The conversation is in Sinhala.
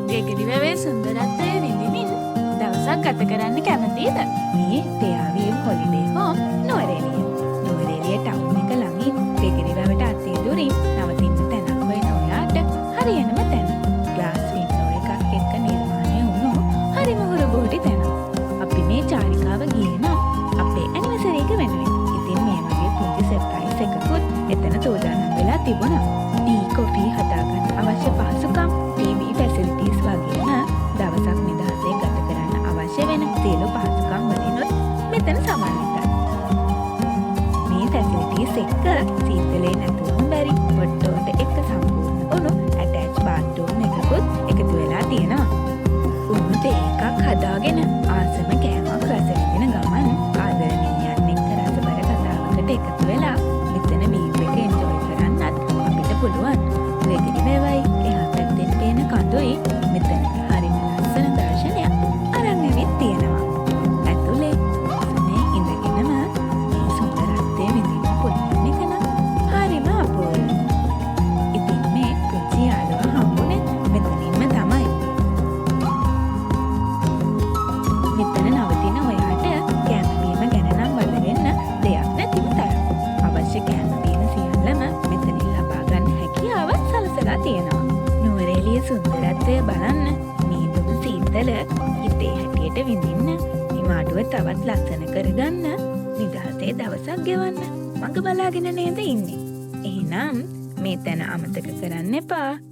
ගෙගරි වැවේ සුන්දරත්වය විඳිමින් දවසක් ගත කරන්න කැමතිද? මේ පෙයාවීම් holiday home Nuwara Eliya. Nuwara Eliya town එක ළඟින් ගෙගරි වැවට අතේ දුරින් නවතින්න තැනක් හොයන ඔයාට හරියනම තැන. ග්ලාස් වින්ඩෝ එකක් එක්ක නිර්මාණය වුණු හරිම හුරුබෝටි තැන. අපි මේ චාරිකාව ගියේ නම් අපේ ඇනිවර්සරි එක වෙනුවෙන්. ඉතින් මේ වගේ පුංචි සර්ප්‍රයිස් එකකුත් එතන සූදානම් වෙලා තිබුණා. ටී කොෆි හදාගන්න අවශ්‍ය පහසුකම්, ටීවී ෆැසිලිටිස් වගේම දවසක් නිදහසේ ගත කරන්න අවශ්‍ය වෙන සියලු පහසුකම් වලිනුත් මෙතන සමන්විතයි. මේ ෆැසිලිටිස් එක්ක සීතලේ නැතුවම බැරි වොට්ටෝට එක්ක සම්පූර්ණ වුණු ඇටැච් බාත්රූම් එකකුත් එකතු වෙලා තියෙනවා. උණු තේ එකක් හදාගෙන ආසම කෑමක් රස විඳින ගමන් ආදරණීයයන් එක්ක රසබර කතාවකට එකතු වෙලා මෙතන වීව් එක එන්ජොයි කරන්නත් අපිට පුළුවන්. ගෙගරි වැවයි එහා පැත්තෙන් පේන කඳුයි මෙතන හරිම ලස්සන දර්ශනයක් අරන් ඇවිත් තියෙනවා. ඇතුලේ මේ ඉඳගෙනම මේ සුන්දරත්වය විඳින්න පුළුවන් එක නම් හරිම අපූර්වයි. ඉතින් මේ පුංචි යාළුවා හම්බුනේ මෙතනින්ම තමයි. මෙතන නවතින ඔයාට කෑම බීම ගැන නම් වද වෙන්න දෙයක් නැතිව තරම්. අවශ්‍ය කෑම බීම සියල්ලම මෙතනින් ලබා ගන්න හැකියාව සලසලා තියෙනවා. නුවරඑළිය සුන්දරත්වය බලන්න, මීදුම සීතල හිතේ හැටියට විඳින්න, හිමාඩුව තවත් ලස්සන කරගන්න, නිදහසේ දවසක් ගෙවන්න මඟ බලාගෙන නේද ඉන්නේ. එහෙනම් මේ තැන අමතක කරන්න එපා.